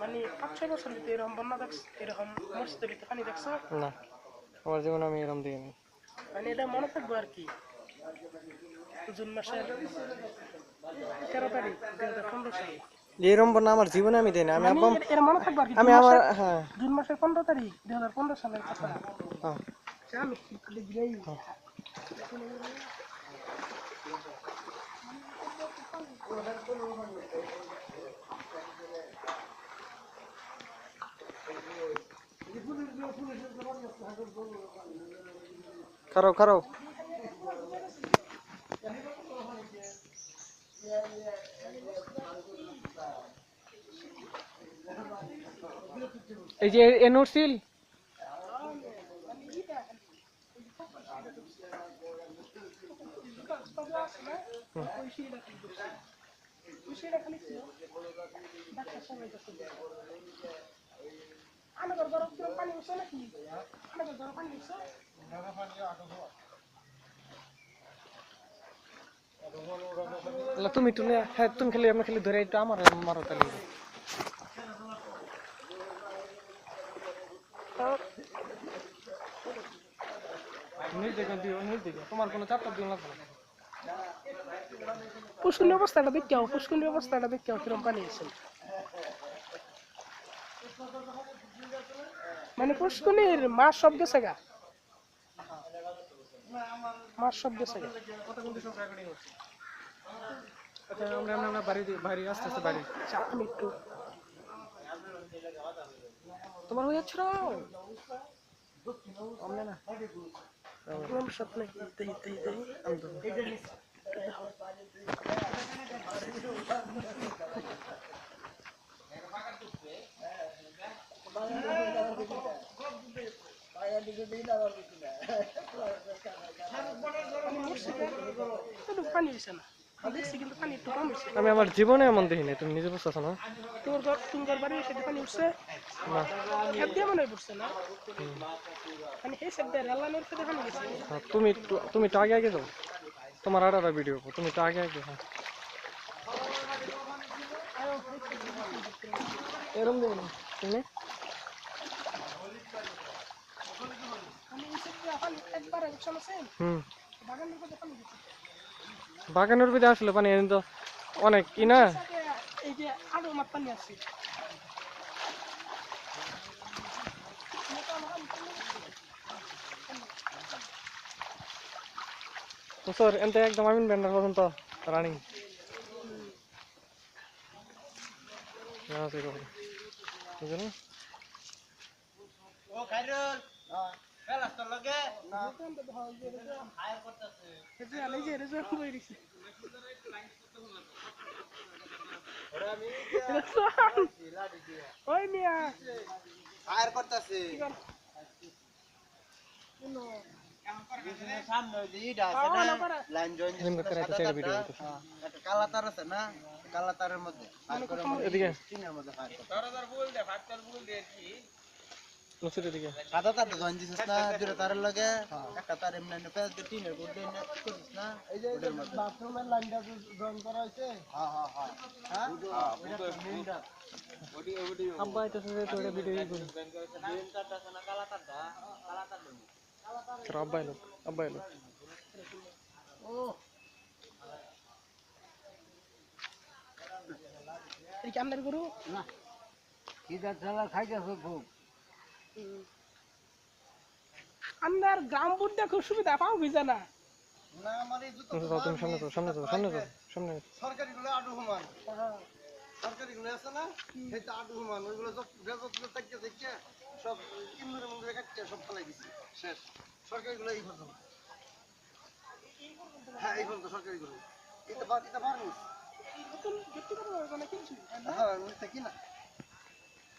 মানে 5-6 বছর ভিতরে এরকম বন্যা দেখছ, এরকম মসজিদের ভিতরে পানি দেখছ? না, আমার জীবনে আমি এরকম দিইনি। মানে এটা মনে থাকবো আর কি। জুন মাসের 13 তারিখ 2015 সালে। এরকম বন্যা আমার জীবনে আমি দিইনি। আমি মানে আব্বা এটা মনে থাকবো আর কি। আমি আমার হ্যাঁ জুন মাসের 15 তারিখ 2015 সালের কথা। হ্যাঁ আমি লিখলেই খারাপ খারাপ এই যে এনওসিল তুমি তুলে হ্যাঁ তুমি খালি আমি খালি ধরে একটু আমার মারো তাহলে তোমার কোনো চাপ দিও লাগবে না। পুষ্কুনির অবস্থাটা দেখতে হবে, পুষ্কুনির অবস্থাটা দেখতে হবে কিরকম পানি আছে। মানে পুষ্কুনির মাছ সব গেছে গা, মাছ সব গেছে গা। আচ্ছা আমরা বাড়ি আস্তে আস্তে বাড়ি চাপনি একটু তোমার হয়ে যাচ্ছ না না স্বপ্নে পানি হয়েছে না, দেখছি কিন্তু পানি একটু কম হয়েছে। আমি আমার জীবনে এমন দেখিনি, তুমি নিজে বুঝতেছো না? তোমার বাড়ি সেটা পানি উঠছে না খেপ দিয়ে মনে হয় পড়ছে না, মানে এই সেপ দিয়ে রেলানোর সাথে পানি গেছে। তুমি তো আগে যাও, তোমার আড়াটা ভিডিও তুমি তো আগে হ্যাঁ এরম দেবে না তুমি বাগানের ভিতরে আসলে পানি তো অনেক কি না এই যে আরো মাপ পানি আছে। স্যার এনতে একদম আমিন ব্যান্ডার পর্যন্ত রানিং বুঝলেন ও খাইরুল খেলার লগে না হায়ার করতেছে এই আলাই যে রেজাল্ট কই দিছে ওরে আমি ওই মিয়া হায়ার করতেছে নো সামনে ওই যে ইটা আছে না লাইন জয়েন করে একটা ভিডিও একটা কালা তার আছে না কালা তারের মধ্যে আর করে এদিকে চিনের মধ্যে ফায়ার করে 4000 বল দে 5000 বল দে কি নসির এদিকে সাদা তার জয়েন দিছিস না দুটো তারের লাগে একটা তার এমনি এমনি পেজ দিয়ে টিনের বোর্ড দিয়ে করিস না এই যে বাথরুমের লাইনটা জয়েন করা হইছে হ্যাঁ হ্যাঁ হ্যাঁ হ্যাঁ ওটা মেইনটা ওডি আব্বা এটা সে তো এটা ভিডিও ই করি মেইন তারটা আছে না কালা তারটা আব্বা এলো ও এই কামদার গরু না কিদা চালা খাইতেছ খুব আন্দার গ্রাম বুদ্ধা খুব সুবিধা পাও ভিজা না না আমার এই জুতো তুমি সামনে সরকারি গুলো আডু হুমান সরকারি গুলো আছে না সেটা আডু হুমান ওইগুলো সব রেজত থেকে দেখে সব কিন্নরের মধ্যে কাটতে সব ফেলাই দিছি শেষ সরকারি গুলো এই পর্যন্ত হ্যাঁ এই পর্যন্ত সরকারি গুলো এটা পারমিস নতুন ব্যক্তিগত মানে কিছু হ্যাঁ নিতে কি না